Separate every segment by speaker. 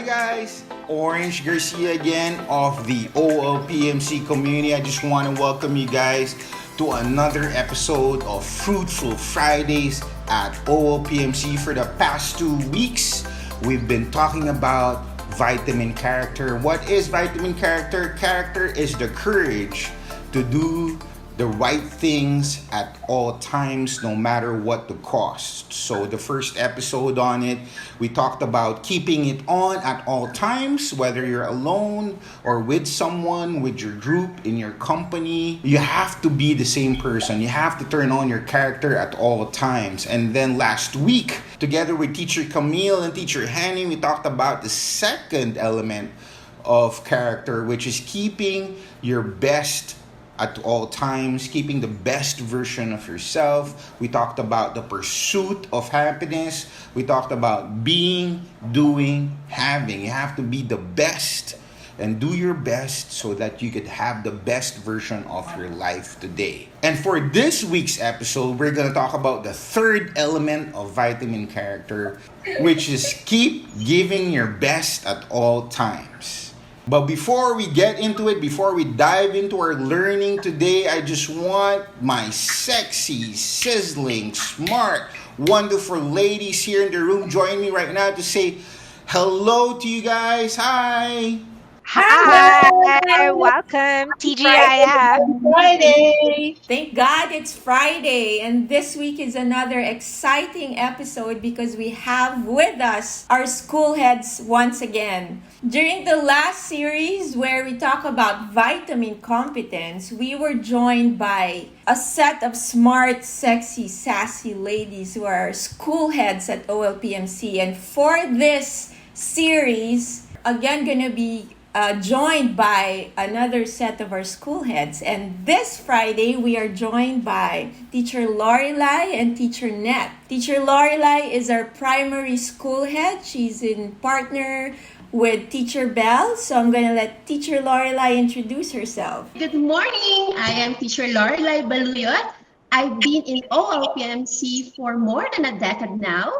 Speaker 1: guys, Orange Garcia again of the OLPMC community. I just want to welcome you guys to another episode of Fruitful Fridays at OLPMC. For the past 2 weeks, we've been talking about vitamin character. What is vitamin character? Character is the courage to do the right things at all times, no matter what the cost. So the first episode on it, we talked about keeping it on at all times, whether you're alone or with someone, with your group, in your company. You have to be the same person. You have to turn on your character at all times. And then last week, together with Teacher Camille and Teacher Hanny, we talked about the second element of character, which is keeping your best at all times, keeping the best version of yourself. We talked about the pursuit of happiness. We talked about being, doing, having. You have to be the best and do your best so that you could have the best version of your life today. And for this week's episode, we're going to talk about the third element of vitamin character, which is keep giving your best at all times. But before we get into it, before we dive into our learning today, I just want my sexy, sizzling, smart, wonderful ladies here in the room join me right now to say hello to you guys. Hi!
Speaker 2: Hi, welcome TGIF.
Speaker 3: Friday.
Speaker 4: Thank God it's Friday, and this week is another exciting episode because we have with us our school heads once again. During the last series where we talk about vitamin competence, we were joined by a set of smart, sexy, sassy ladies who are school heads at OLPMC. And for this series, again, gonna be joined by another set of our school heads. And this Friday, we are joined by Teacher Lorelie and Teacher Neth. Teacher Lorelie is our primary school head. She's in partner with Teacher Bell. So I'm going to let Teacher Lorelie introduce herself.
Speaker 3: Good morning. I am Teacher Lorelie Baluyot. I've been in OLPMC for more than a decade now.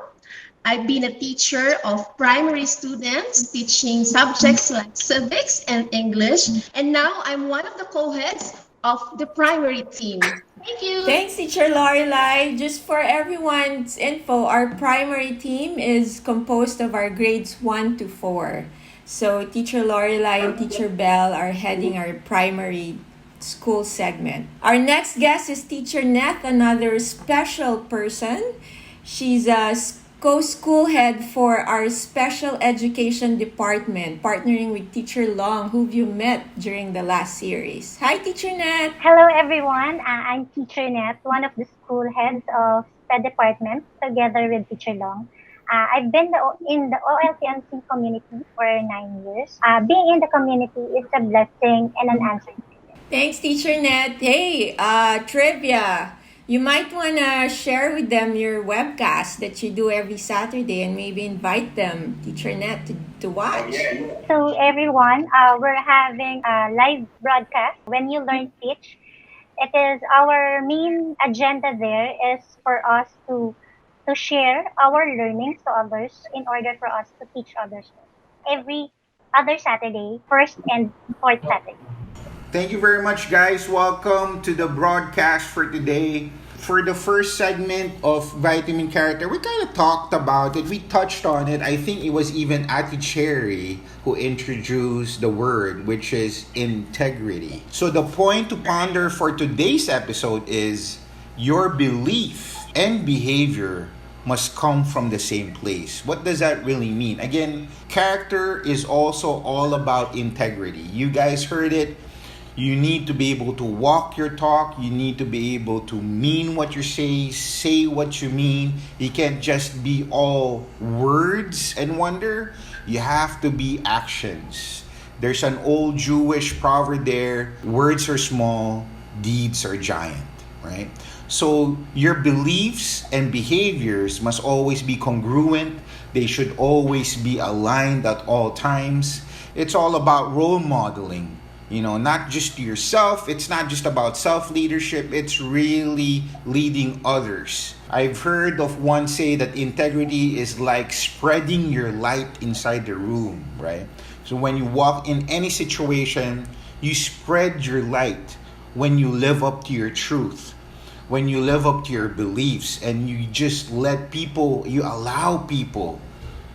Speaker 3: I've been a teacher of primary students, teaching subjects like civics and English. And now I'm one of the co-heads of the primary team. Thank you.
Speaker 4: Thanks, Teacher Lorelie. Just for everyone's info, our primary team is composed of our grades 1 to 4. So Teacher Lorelie and Teacher Bell are heading our primary school segment. Our next guest is Teacher Neth, another special person. She's a co-school head for our special education department, partnering with Teacher Long, who you met during the last series. Hi, Teacher Neth.
Speaker 5: Hello, everyone. I'm Teacher Neth, one of the school heads of SPED department, together with Teacher Long. I've been in the OLPMC community for 9 years. Being in the community is a blessing and an answer.
Speaker 4: Thanks, Teacher Neth. Hey, trivia. You might want to share with them your webcast that you do every Saturday and maybe invite them, Teacher Neth, to watch.
Speaker 5: So everyone, we're having a live broadcast. When you learn pitch, it is our main agenda there is for us to share our learnings to others in order for us to teach others. Every other Saturday, first and fourth Saturday.
Speaker 1: Thank you very much, guys. Welcome to the broadcast for today. For the first segment of vitamin character, we kind of talked about it. We touched on it. I think it was even Ati Cherry who introduced the word, which is integrity. So the point to ponder for today's episode is your belief and behavior must come from the same place. What does that really mean? Again, character is also all about integrity. You guys heard it. You need to be able to walk your talk. You need to be able to mean what you say what you mean. You can't just be all words and wonder. You have to be actions. There's an old Jewish proverb there, words are small, deeds are giant, right? So your beliefs and behaviors must always be congruent. They should always be aligned at all times. It's all about role modeling. Not just to yourself. It's not just about self-leadership. It's really leading others. I've heard of one say that integrity is like spreading your light inside the room, right? So when you walk in any situation, you spread your light when you live up to your truth, when you live up to your beliefs, and you just you allow people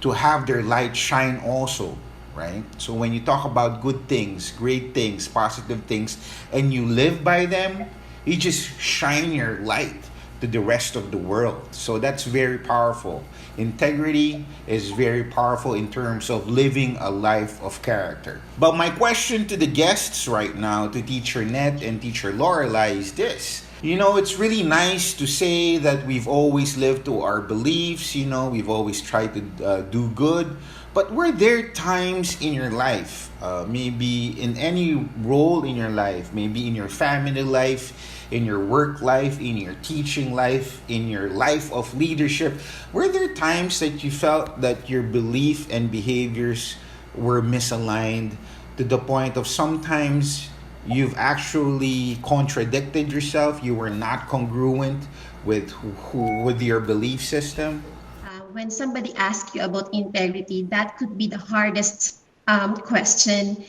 Speaker 1: to have their light shine also, right? So when you talk about good things, great things, positive things, and you live by them, you just shine your light to the rest of the world. So that's very powerful. Integrity is very powerful in terms of living a life of character. But my question to the guests right now, to Teacher Neth and Teacher Lorelie, is this. It's really nice to say that we've always lived to our beliefs, we've always tried to do good. But were there times in your life, maybe in any role in your life, maybe in your family life, in your work life, in your teaching life, in your life of leadership, were there times that you felt that your belief and behaviors were misaligned to the point of sometimes you've actually contradicted yourself, you were not congruent with your belief system?
Speaker 3: When somebody asks you about integrity, that could be the hardest question.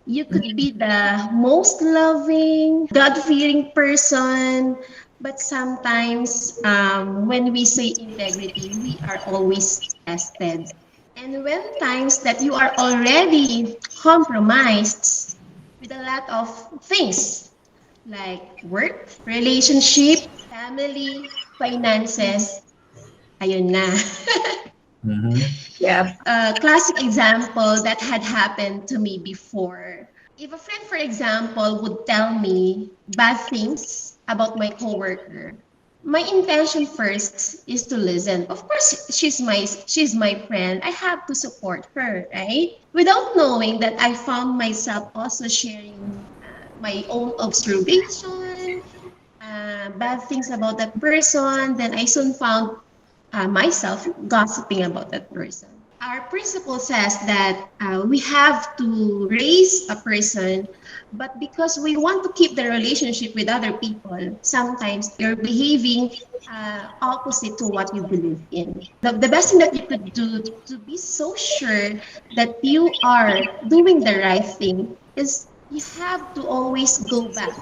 Speaker 3: You could be the most loving, God-fearing person, but sometimes when we say integrity, we are always tested. And when times that you are already compromised with a lot of things like work, relationship, family, finances, ayun na.
Speaker 2: Yeah.
Speaker 3: A classic example that had happened to me before. If a friend, for example, would tell me bad things about my coworker, my intention first is to listen. Of course, she's my friend. I have to support her, right? Without knowing that I found myself also sharing my own observation, bad things about that person. Then I soon found myself gossiping about that person. Our principle says that we have to raise a person, but because we want to keep the relationship with other people, sometimes you're behaving opposite to what you believe in. The best thing that you could do to be so sure that you are doing the right thing is you have to always go back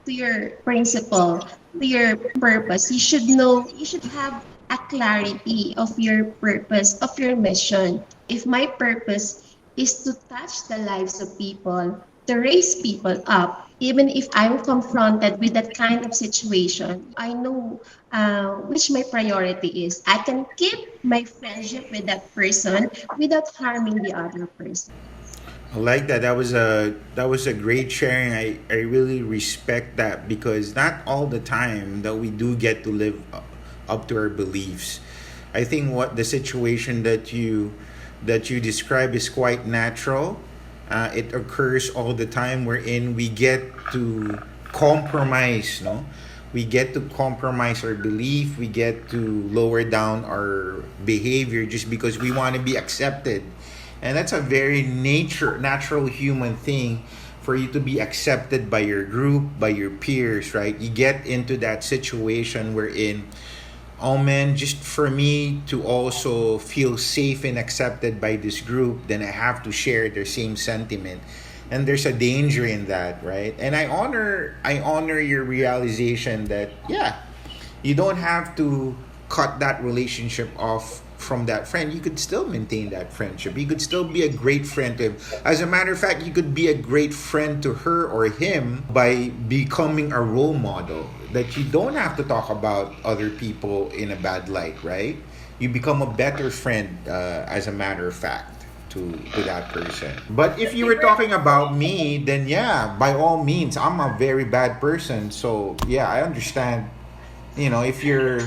Speaker 3: to your principle, to your purpose. You should know, you should have a clarity of your purpose, of your mission. If my purpose is to touch the lives of people, to raise people up, even if I'm confronted with that kind of situation, I know which my priority is. I can keep my friendship with that person without harming the other person.
Speaker 1: I like that. That was a great sharing. I really respect that because not all the time that we do get to live up to our beliefs. I think what the situation that you describe is quite natural. It occurs all the time wherein we get to compromise, no? We get to compromise our belief. We get to lower down our behavior just because we want to be accepted. And that's a very natural human thing for you to be accepted by your group, by your peers, right? You get into that situation wherein, oh man, just for me to also feel safe and accepted by this group, then I have to share their same sentiment. And there's a danger in that, right? And I honor your realization that, yeah, you don't have to cut that relationship off from that friend. You could still maintain that friendship. You could still be a great friend to him. As a matter of fact, you could be a great friend to her or him by becoming a role model, that you don't have to talk about other people in a bad light, right? You become a better friend, as a matter of fact, to that person. But if you were talking about me, then yeah, by all means, I'm a very bad person. So yeah, I understand. If your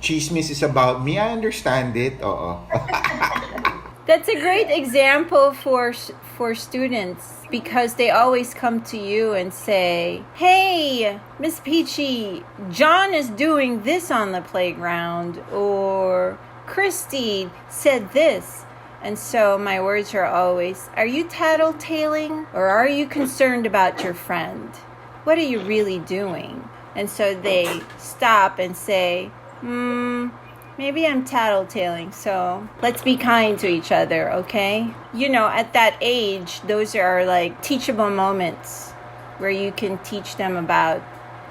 Speaker 1: chismis is about me, I understand it.
Speaker 6: That's a great example for students because they always come to you and say, "Hey, Miss Peachy, John is doing this on the playground," or "Christy said this." And so my words are always, are you tattletaling or are you concerned about your friend? What are you really doing? And so they stop and say, maybe I'm tattletaling, so let's be kind to each other, okay? You know, at that age, those are like teachable moments where you can teach them about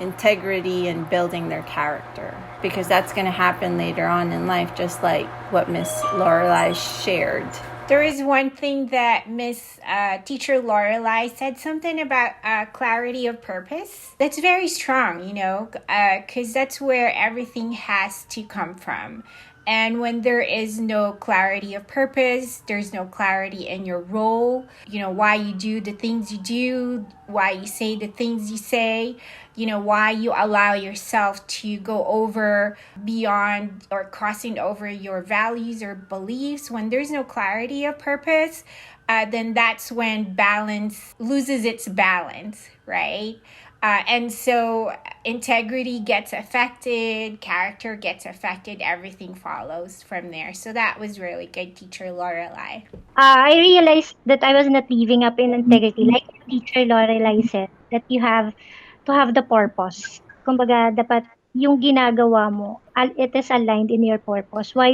Speaker 6: integrity and building their character, because that's going to happen later on in life, just like what Miss Lorelie shared.
Speaker 2: There is one thing that Miss Teacher Lorelie said, something about clarity of purpose. That's very strong, you know, because that's where everything has to come from. And when there is no clarity of purpose, there's no clarity in your role, you know, why you do the things you do, why you say the things you say, you know, why you allow yourself to go over beyond or crossing over your values or beliefs. When there's no clarity of purpose, then that's when balance loses its balance, right? And so integrity gets affected, character gets affected, everything follows from there. So that was really good, Teacher Lorelie.
Speaker 5: I realized that I was not living up in integrity. Like Teacher Lorelie said, that you have to have the purpose. Kumbaga, dapat yung ginagawa mo, it is aligned in your purpose. Why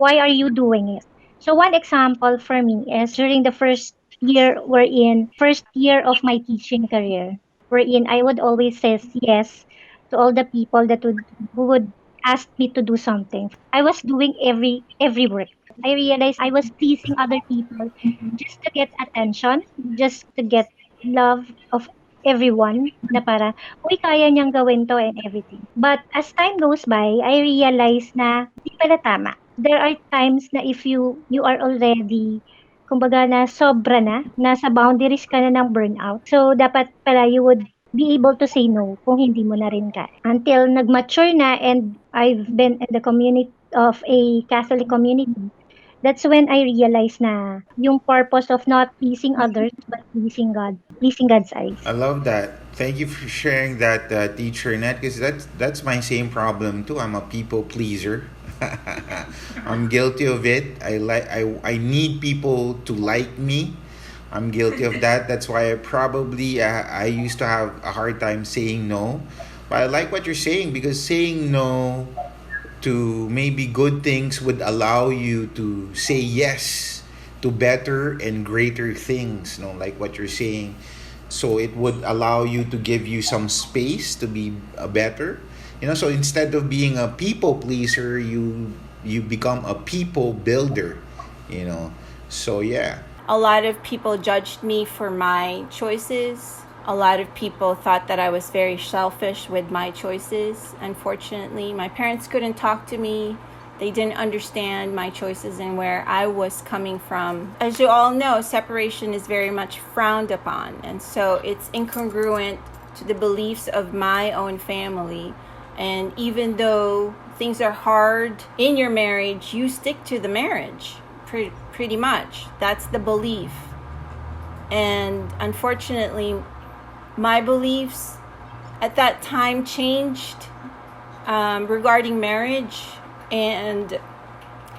Speaker 5: are you doing it? So one example for me is during the first year of my teaching career, wherein I would always say yes to all the people who would ask me to do something. I was doing every work. I realized I was pleasing other people just to get attention, just to get love of everyone na para, uy, kaya niyang gawin to and everything. But as time goes by, I realized na di pala tama. There are times na if you are already kumbaga na sobra na, nasa boundaries ka na ng burnout. So dapat pala you would be able to say no kung hindi mo na rin kaya. Until nag-mature na and I've been in the community of a Catholic community, that's when I realized na yung purpose of not pleasing others but pleasing God, pleasing God's eyes.
Speaker 1: I love that. Thank you for sharing that, Teacher Neth, because that's my same problem too. I'm a people pleaser. I'm guilty of it. I need people to like me. I'm guilty of that. That's why I used to have a hard time saying no. But I like what you're saying, because saying no to maybe good things would allow you to say yes to better and greater things, like what you're saying. So it would allow you to give you some space to be better. So instead of being a people pleaser, you become a people builder. So yeah.
Speaker 6: A lot of people judged me for my choices. A lot of people thought that I was very selfish with my choices. Unfortunately, my parents couldn't talk to me. They didn't understand my choices and where I was coming from. As you all know, separation is very much frowned upon. And so it's incongruent to the beliefs of my own family. And even though things are hard in your marriage, you stick to the marriage. Pretty much. That's the belief. And unfortunately, my beliefs at that time changed regarding marriage, and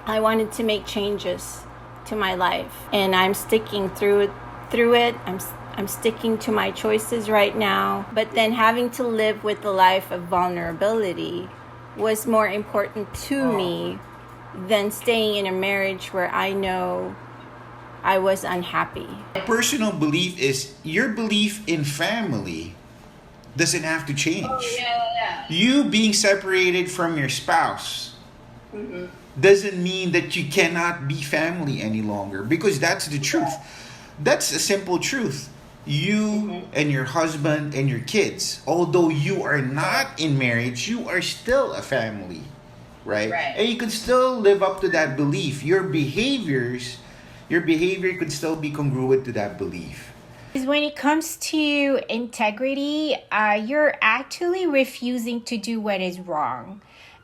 Speaker 6: I wanted to make changes to my life, and I'm sticking through it. I'm sticking to my choices right now. But then having to live with the life of vulnerability was more important to me than staying in a marriage where I know I was unhappy.
Speaker 1: My personal belief is your belief in family doesn't have to change. You being separated from your spouse doesn't mean that you cannot be family any longer, because that's the truth. That's a simple truth. You and your husband and your kids, although you are not in marriage, you are still a family, right? And you can still live up to that belief. Your behavior could still be congruent to that belief.
Speaker 2: When it comes to integrity, you're actually refusing to do what is wrong,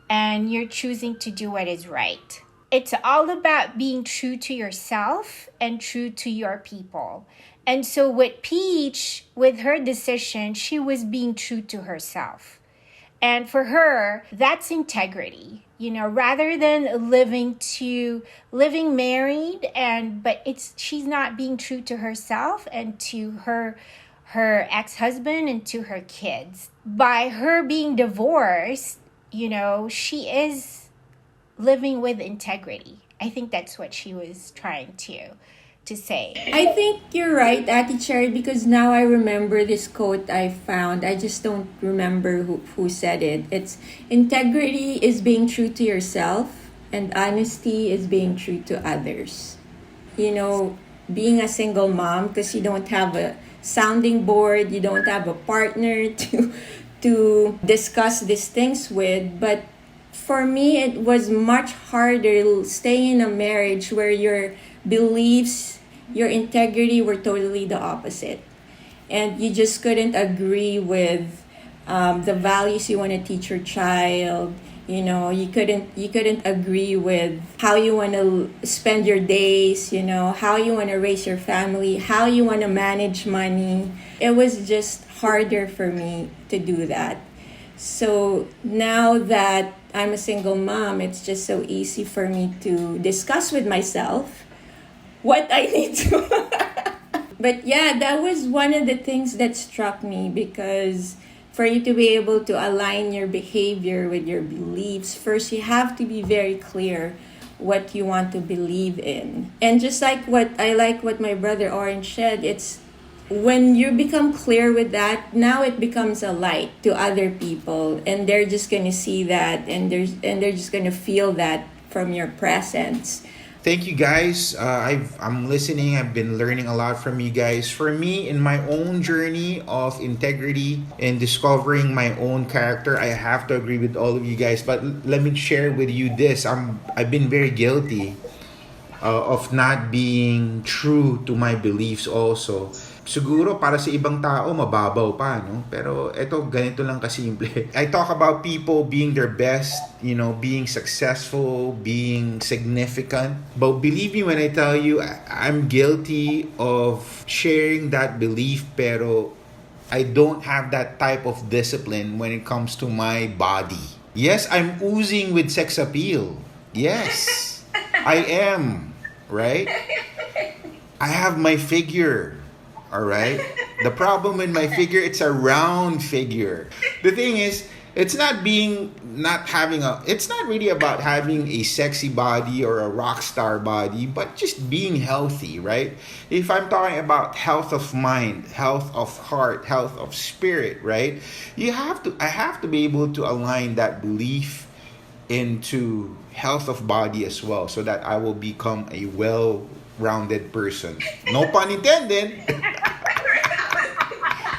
Speaker 2: and you're choosing to do what is right. It's all about being true to yourself and true to your people. And so with Peach, with her decision, she was being true to herself. And for her, that's integrity. You know, rather than living married but she's not being true to herself and to her ex-husband and to her kids. By her being divorced, you know, she is living with integrity. I think that's what she was trying to say.
Speaker 4: I think you're right, Ate Cherry, because now I remember this quote I found. I just don't remember who said it. It's integrity is being true to yourself, and honesty is being true to others. You know, being a single mom, because you don't have a sounding board, you don't have a partner to discuss these things with. But for me, it was much harder staying in a marriage where your beliefs, your integrity were totally the opposite, and you just couldn't agree with the values you want to teach your child. You know, you couldn't agree with how you want to spend your days, you know, how you want to raise your family, how you want to manage money. It was just harder for me to do that. So now that I'm a single mom, it's just so easy for me to discuss with myself what I need to. But yeah, that was one of the things that struck me, because for you to be able to align your behavior with your beliefs, first you have to be very clear what you want to believe in. And just like what my brother Orange said, it's when you become clear with that, now it becomes a light to other people, and they're just gonna see that, and they're just gonna feel that from your presence.
Speaker 1: Thank you guys. I'm listening. I've been learning a lot from you guys. For me, in my own journey of integrity and discovering my own character, I have to agree with all of you guys. But let me share with you this. I've been very guilty of not being true to my beliefs also. Siguro para sa ibang tao mababaw pa, no? Pero eto, ganito lang kasimple. I talk about people being their best, you know, being successful, being significant. But believe me when I tell you, I'm guilty of sharing that belief, pero I don't have that type of discipline when it comes to my body. Yes, I'm oozing with sex appeal. Yes, I am, right? I have my figure. All right. The problem with my figure, it's a round figure. The thing is, it's not really about having a sexy body or a rock star body, but just being healthy, right? If I'm talking about health of mind, health of heart, health of spirit, right? I have to be able to align that belief into health of body as well, so that I will become a well-rounded person. No pun intended.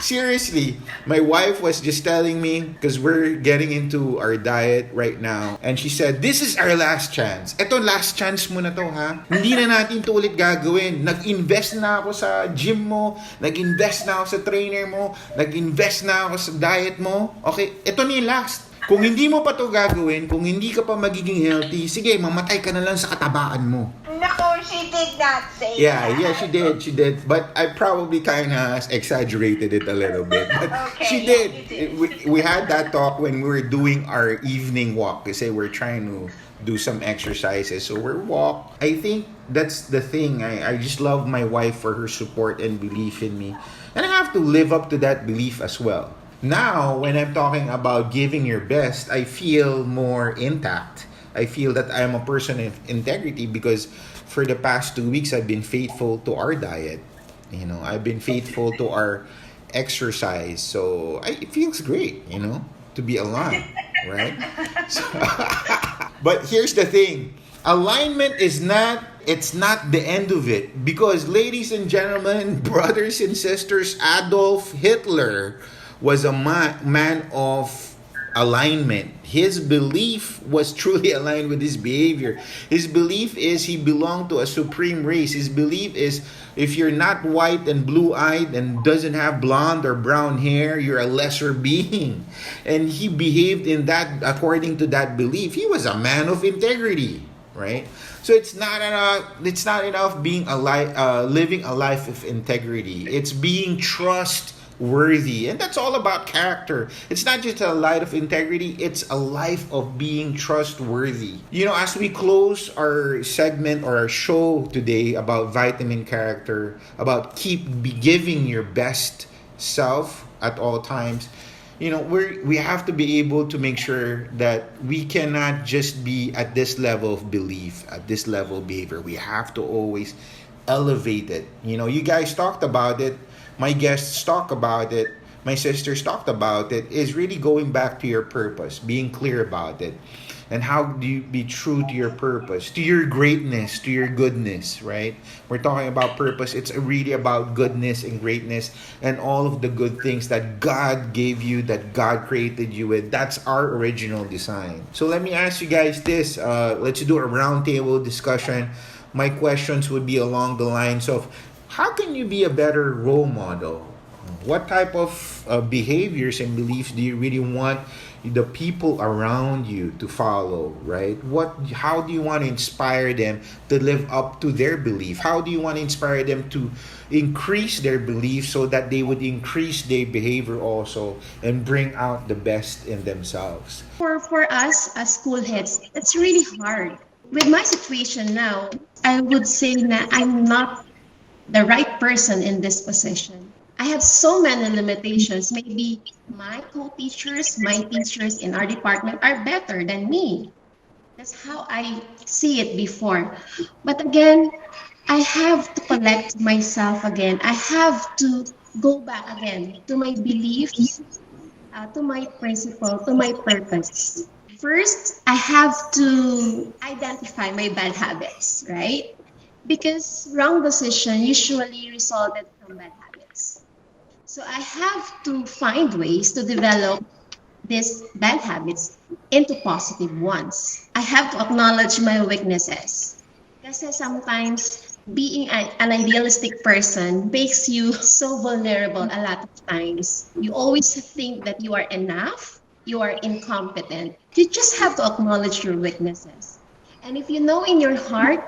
Speaker 1: Seriously, my wife was just telling me, because we're getting into our diet right now, and she said, this is our last chance. Ito, last chance mo na to, ha? Hindi na natin to ulit gagawin. Nag-invest na ako sa gym mo, nag-invest na ako sa trainer mo, nag-invest na ako sa diet mo. Okay, ito na yung last. Kung hindi mo pa to gagawin, kung hindi ka pa magiging healthy, sige, mamatay ka na lang sa katabaan mo.
Speaker 2: No, she did not say
Speaker 1: Yeah,
Speaker 2: that.
Speaker 1: she did. But I probably kind of exaggerated it a little bit. But
Speaker 2: Okay,
Speaker 1: she
Speaker 2: yeah,
Speaker 1: did.
Speaker 2: you did.
Speaker 1: We had that talk when we were doing our evening walk. Kasi we're trying to do some exercises. So we're walk. I think that's the thing. I just love my wife for her support and belief in me. And I have to live up to that belief as well. Now, when I'm talking about giving your best, I feel more intact. I feel that I'm a person of integrity, because for the past 2 weeks, I've been faithful to our diet. You know, I've been faithful to our exercise. So it feels great, you know, to be aligned, right? So, but here's the thing. Alignment is not the end of it. Because, ladies and gentlemen, brothers and sisters, Adolf Hitler was a man of alignment. His belief was truly aligned with his behavior. His belief is he belonged to a supreme race. His belief is if you're not white and blue-eyed and doesn't have blonde or brown hair, you're a lesser being. And he behaved in that according to that belief. He was a man of integrity, right? So it's not enough being living a life of integrity. It's being worthy. And that's all about character. It's not just a life of integrity, it's a life of being trustworthy. As we close our segment or our show today about vitamin character, about be giving your best self at all times, we have to be able to make sure that we cannot just be at this level of belief, at this level of behavior. We have to always elevate it. You guys talked about it. My guests talk about it. My sisters talked about it. Is really going back to your purpose, being clear about it. And how do you be true to your purpose, to your greatness, to your goodness, right? We're talking about purpose. It's really about goodness and greatness and all of the good things that God gave you, that God created you with. That's our original design. So let me ask you guys this. Let's do a roundtable discussion. My questions would be along the lines of, how can you be a better role model? What type of behaviors and beliefs do you really want the people around you to follow, right? How do you want to inspire them to live up to their belief? How do you want to inspire them to increase their belief so that they would increase their behavior also and bring out the best in themselves?
Speaker 3: For us as school heads, it's really hard. With my situation now, I would say that I'm not the right person in this position. I have so many limitations. Maybe my co-teachers, my teachers in our department are better than me. That's how I see it before. But again, I have to collect myself again. I have to go back again to my beliefs, to my principle, to my purpose. First, I have to identify my bad habits, right? Because wrong decision usually resulted from bad habits. So I have to find ways to develop these bad habits into positive ones. I have to acknowledge my weaknesses. Kasi sometimes being an idealistic person makes you so vulnerable a lot of times. You always think that you are enough, you are incompetent. You just have to acknowledge your weaknesses. And if you know in your heart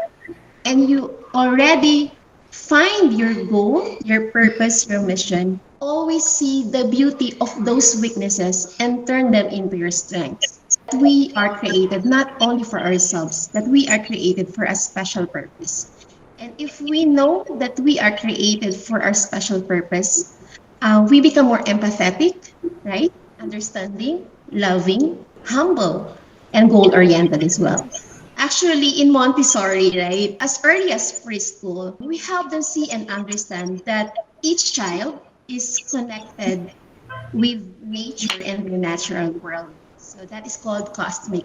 Speaker 3: and you already find your goal, your purpose, your mission, always see the beauty of those weaknesses and turn them into your strengths. We are created not only for ourselves, that we are created for a special purpose. And if we know that we are created for our special purpose, we become more empathetic, right? Understanding, loving, humble, and goal-oriented as well. Actually, in Montessori, right, as early as preschool, we help them see and understand that each child is connected with nature and the natural world. So that is called cosmic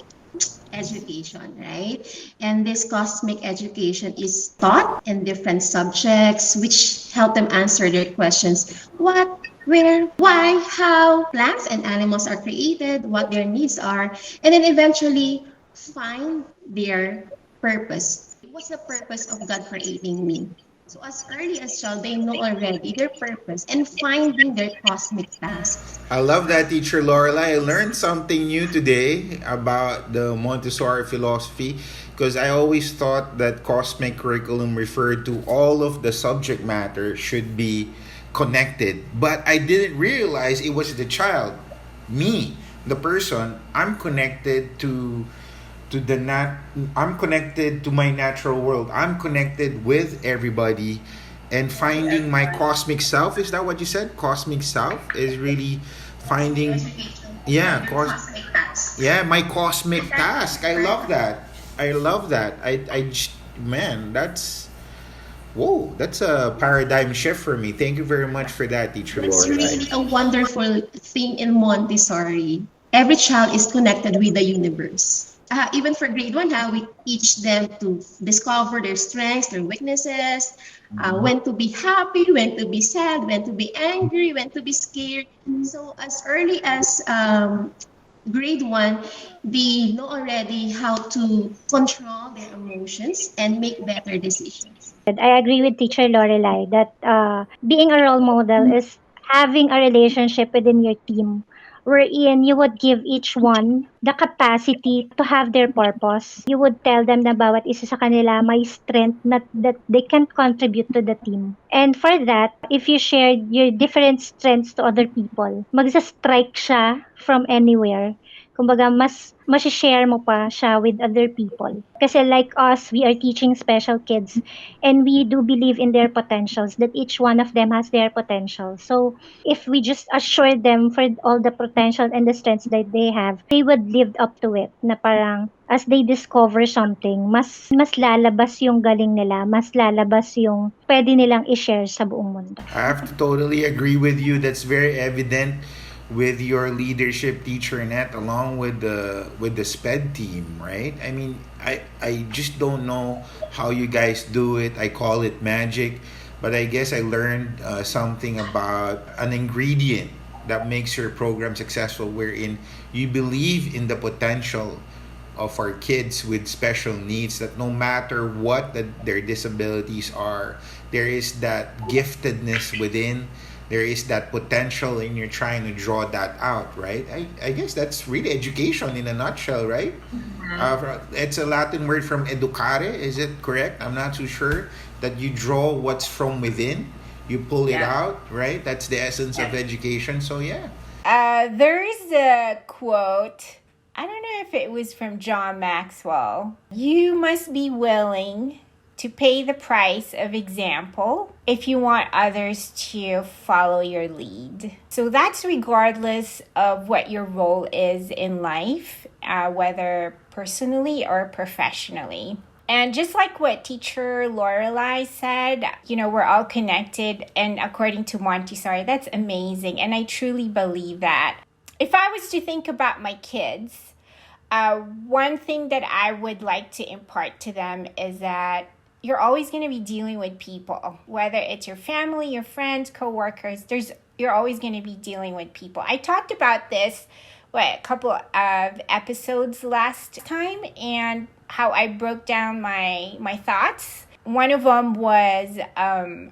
Speaker 3: education, right? And this cosmic education is taught in different subjects, which help them answer their questions. What, where, why, how plants and animals are created, what their needs are, and then eventually find their purpose. What's the purpose of God creating me? So as early as child, they know already their purpose and finding their cosmic task.
Speaker 1: I love that, Teacher Lorelie. I learned something new today about the Montessori philosophy, because I always thought that cosmic curriculum referred to all of the subject matter should be connected. But I didn't realize it was the child, me, the person. I'm connected to I'm connected to my natural world. I'm connected with everybody, and finding my cosmic self. Is that what you said? Cosmic self is really finding,
Speaker 3: Cosmic task.
Speaker 1: my cosmic task. I love that. Man, that's a paradigm shift for me. Thank you very much for that, Teacher
Speaker 3: It's
Speaker 1: Lorelai.
Speaker 3: really a wonderful thing in Montessori. Every child is connected with the universe. Even for grade 1, we teach them to discover their strengths, their weaknesses, when to be happy, when to be sad, when to be angry, when to be scared. So as early as grade 1, they know already how to control their emotions and make better decisions.
Speaker 5: I agree with Teacher Lorelai that being a role model is having a relationship within your team wherein you would give each one the capacity to have their purpose. You would tell them na bawat isa sa kanila may strength that they can contribute to the team. And for that, if you shared your different strengths to other people, magsa-strike siya from anywhere. Kumbaga, mas share mo pa siya with other people. Kasi like us, we are teaching special kids and we do believe in their potentials, that each one of them has their potential. So if we just assure them for all the potential and the strengths that they have, they would live up to it. Na parang as they discover something, mas lalabas yung galing nila, mas lalabas yung pwede nilang i-share sa buong mundo.
Speaker 1: I have to totally agree with you. That's very evident with your leadership, teacher Neth, along with the SPED team, right? I mean, I just don't know how you guys do it. I call it magic, but I guess I learned something about an ingredient that makes your program successful, wherein you believe in the potential of our kids with special needs, that no matter what their disabilities are, there is that giftedness within, there is that potential, and you're trying to draw that out, right? I guess that's really education in a nutshell, right? It's a Latin word from educare, is it correct? I'm not too sure. That you draw what's from within, you pull it out, right? That's the essence of education. So yeah.
Speaker 2: There is a quote, I don't know if it was from John Maxwell. You must be willing to pay the price of example if you want others to follow your lead. So that's regardless of what your role is in life, whether personally or professionally. And just like what teacher Lorelie said, we're all connected. And according to Montessori, that's amazing. And I truly believe that. If I was to think about my kids, one thing that I would like to impart to them is that you're always going to be dealing with people, whether it's your family, your friends, coworkers. You're always going to be dealing with people. I talked about this, a couple of episodes last time, and how I broke down my thoughts. One of them was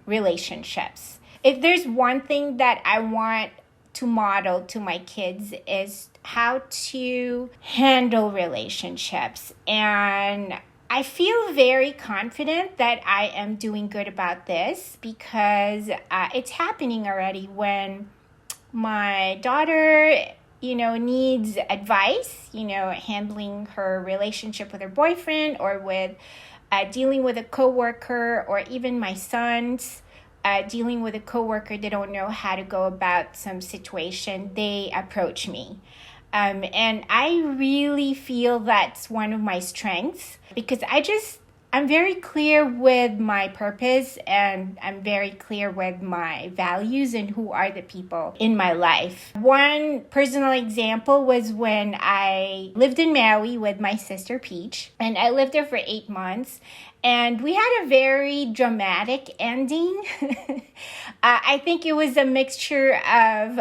Speaker 2: relationships. If there's one thing that I want to model to my kids is how to handle relationships. And I feel very confident that I am doing good about this because it's happening already. When my daughter, needs advice, handling her relationship with her boyfriend or with dealing with a coworker, or even my sons dealing with a coworker, they don't know how to go about some situation, they approach me. And I really feel that's one of my strengths because I'm very clear with my purpose, and I'm very clear with my values and who are the people in my life. One personal example was when I lived in Maui with my sister Peach, and I lived there for 8 months. And we had a very dramatic ending. I think it was a mixture of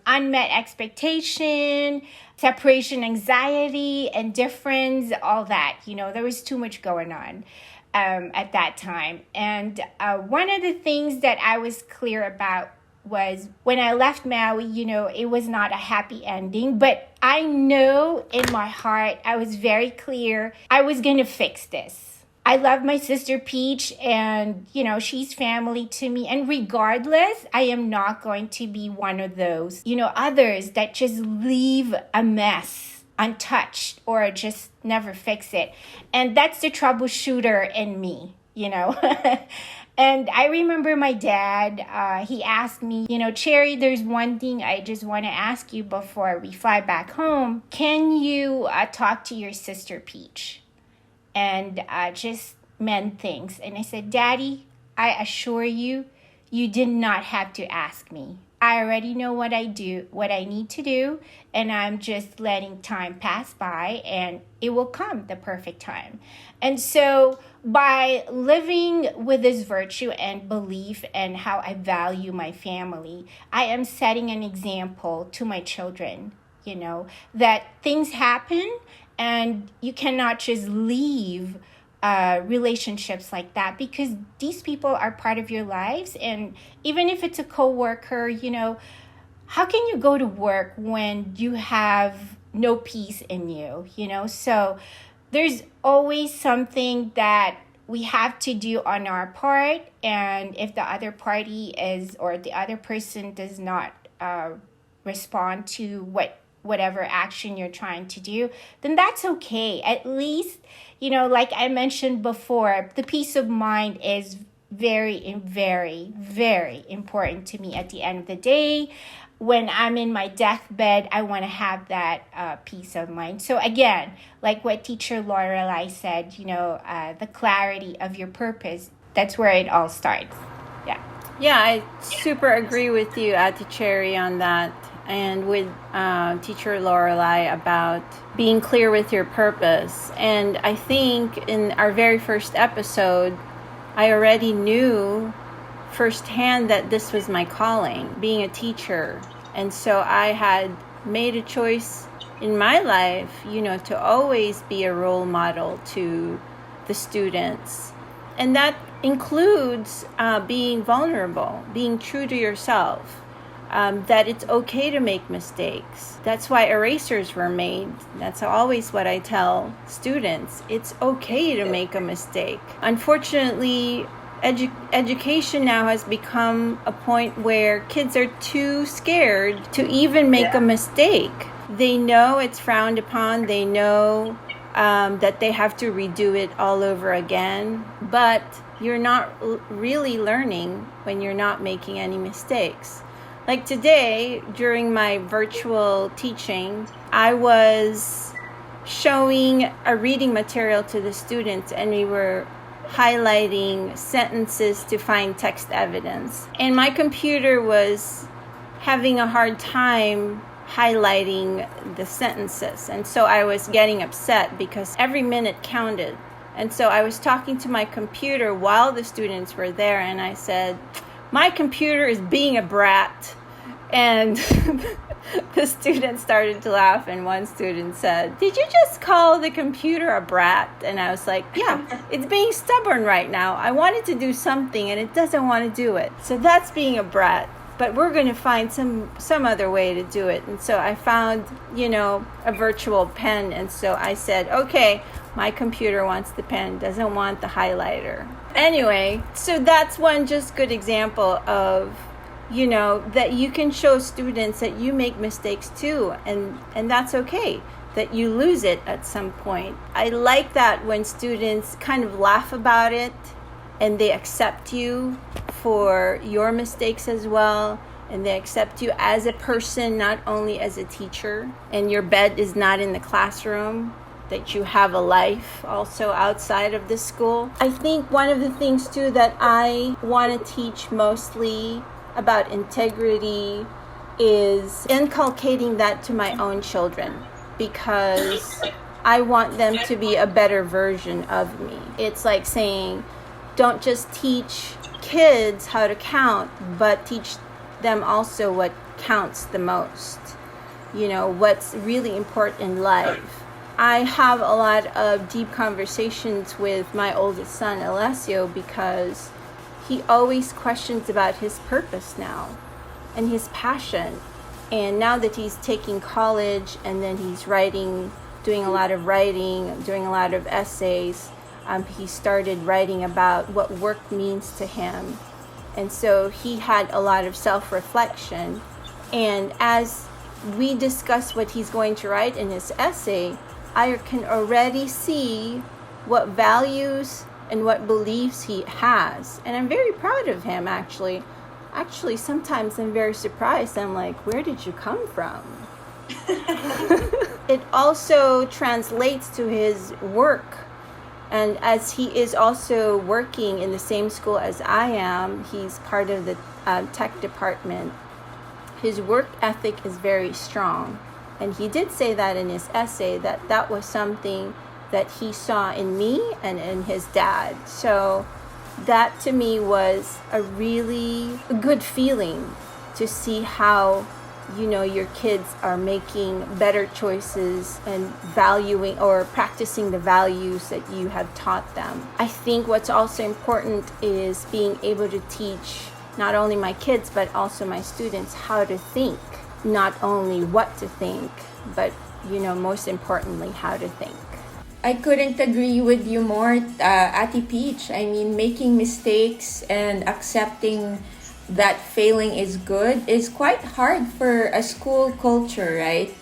Speaker 2: unmet expectation, separation anxiety, and difference, all that. There was too much going on at that time. And one of the things that I was clear about was when I left Maui, it was not a happy ending. But I know in my heart, I was very clear I was going to fix this. I love my sister Peach, and, she's family to me. And regardless, I am not going to be one of those, others that just leave a mess untouched or just never fix it. And that's the troubleshooter in me, And I remember my dad, he asked me, Cherry, there's one thing I just want to ask you before we fly back home. Can you talk to your sister Peach? And just mend things. And I said, Daddy, I assure you, you did not have to ask me. I already know what I need to do, and I'm just letting time pass by, and it will come the perfect time. And so by living with this virtue and belief and how I value my family, I am setting an example to my children, that things happen. And you cannot just leave relationships like that, because these people are part of your lives. And even if it's a coworker, how can you go to work when you have no peace in you, So there's always something that we have to do on our part. And if the other party or the other person does not respond to whatever action you're trying to do, then that's okay. At least, like I mentioned before, the peace of mind is very, very, very important to me at the end of the day. When I'm in my deathbed, I want to have that peace of mind. So again, like what Teacher Lorelie said, the clarity of your purpose, that's where it all starts. Yeah.
Speaker 6: Yeah, I super agree with you, Ate Cherry, on that. And with Teacher Lorelie about being clear with your purpose. And I think in our very first episode, I already knew firsthand that this was my calling, being a teacher. And so I had made a choice in my life, to always be a role model to the students. And that includes being vulnerable, being true to yourself, that it's okay to make mistakes. That's why erasers were made. That's always what I tell students. It's okay to make a mistake. Unfortunately, education now has become a point where kids are too scared to even make a mistake. They know it's frowned upon. They know that they have to redo it all over again. But you're not really learning when you're not making any mistakes. Like today, during my virtual teaching, I was showing a reading material to the students, and we were highlighting sentences to find text evidence. And my computer was having a hard time highlighting the sentences. And so I was getting upset because every minute counted. And so I was talking to my computer while the students were there, and I said, "My computer is being a brat." And the students started to laugh, and one student said, "Did you just call the computer a brat?" And I was like, "Yeah, it's being stubborn right now. I wanted to do something and it doesn't want to do it. So that's being a brat. But we're going to find some other way to do it." And so I found, a virtual pen. And so I said, "Okay, my computer wants the pen, doesn't want the highlighter." Anyway, so that's one just good example of, that you can show students that you make mistakes too, and that's okay, that you lose it at some point. I like that when students kind of laugh about it and they accept you for your mistakes as well, and they accept you as a person, not only as a teacher, and your bed is not in the classroom, that you have a life also outside of the school. I think one of the things too that I want to teach mostly about integrity is inculcating that to my own children, because I want them to be a better version of me. It's like saying, don't just teach kids how to count, but teach them also what counts the most, what's really important in life. I have a lot of deep conversations with my oldest son, Alessio, because he always questions about his purpose now and his passion. And now that he's taking college, and then he's doing a lot of writing, doing a lot of essays, he started writing about what work means to him. And so he had a lot of self-reflection. And as we discuss what he's going to write in his essay, I can already see what values and what beliefs he has. And I'm very proud of him, actually. Actually, sometimes I'm very surprised. I'm like, where did you come from? It also translates to his work. And as he is also working in the same school as I am, he's part of the tech department. His work ethic is very strong. And he did say that in his essay, that was something that he saw in me and in his dad. So that to me was a really good feeling, to see how you know, your kids are making better choices and valuing or practicing the values that you have taught them. I think what's also important is being able to teach not only my kids but also my students how to think, not only what to think, but, you know, most importantly, how to think.
Speaker 4: I couldn't agree with you more, Ati Peach. I mean, making mistakes and accepting that failing is good is quite hard for a school culture, right?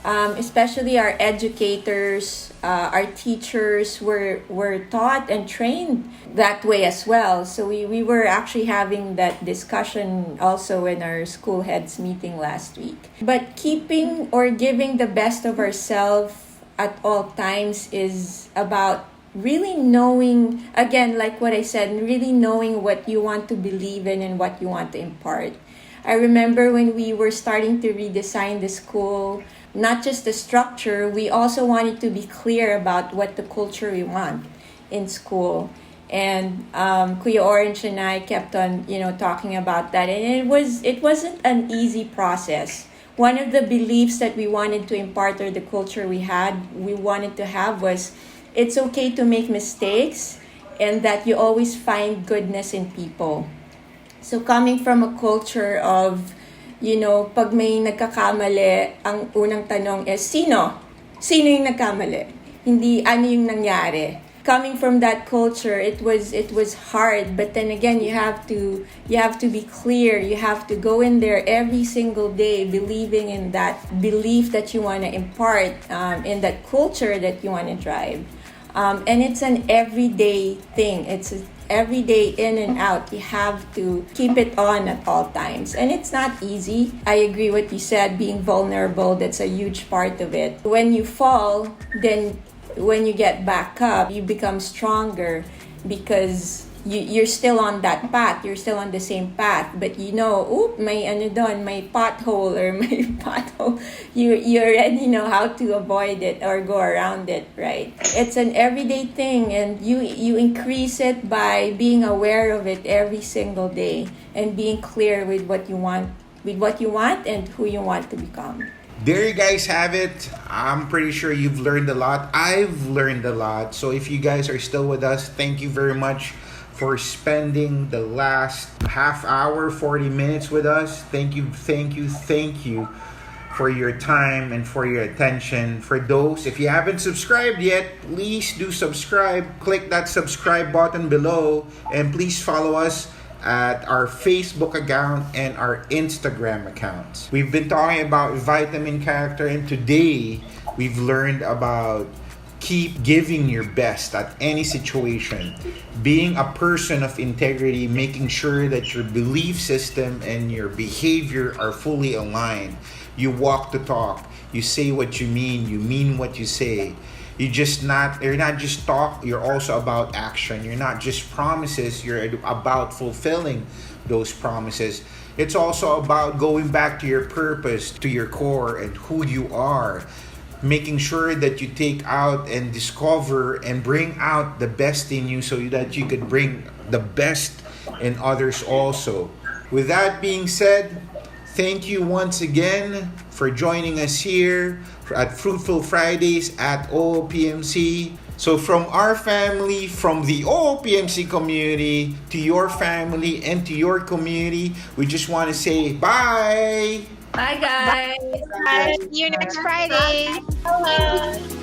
Speaker 4: Especially our educators, our teachers were taught and trained that way as well. So we were actually having that discussion also in our school heads meeting last week. But keeping or giving the best of ourselves at all times is about really knowing, again, like what I said, really knowing what you want to believe in and what you want to impart. I remember when we were starting to redesign the school, not just the structure, we also wanted to be clear about what the culture we want in school. And Kuya Orange and I kept on, you know, talking about that. And it wasn't an easy process. One of the beliefs that we wanted to impart, or the culture we wanted to have, was it's okay to make mistakes and that you always find goodness in people. So coming from a culture of, you know, pag may nagkakamali, ang unang tanong is, sino? Sino yung nagkamali? Hindi ano yung nangyari. Coming from that culture, it was hard, but then again, you have to be clear. You have to go in there every single day believing in that belief that you want to impart, in that culture that you want to drive. And it's an everyday thing. It's every day in and out. You have to keep it on at all times. And it's not easy. I agree with you said, being vulnerable, that's a huge part of it. When you fall, then when you get back up, you become stronger because you're still on that path. You're still on the same path. But you know, may pothole or may pothole. You already know how to avoid it or go around it, right? It's an everyday thing, and you increase it by being aware of it every single day and being clear with what you want and who you want to become.
Speaker 1: There you guys have it. I'm pretty sure you've learned a lot. I've learned a lot. So if you guys are still with us, thank you very much for spending the last half hour, 40 minutes with us. Thank you for your time and for your attention. For those, if you haven't subscribed yet, please do subscribe. Click that subscribe button below, and please follow us at our Facebook account and our Instagram accounts. We've been talking about vitamin character, and today we've learned about keep giving your best at any situation, being a person of integrity, making sure that your belief system and your behavior are fully aligned. You walk the talk, you say what you mean what you say. You're not just talk, you're also about action. You're not just promises, you're about fulfilling those promises. It's also about going back to your purpose, to your core and who you are. Making sure that you take out and discover and bring out the best in you so that you could bring the best in others also. With that being said, thank you once again for joining us here at Fruitful Fridays at OLPMC. So from our family, from the OLPMC community, to your family and to your community, we just want to say bye!
Speaker 4: Bye, guys!
Speaker 2: Bye. See you next Friday.
Speaker 3: Bye.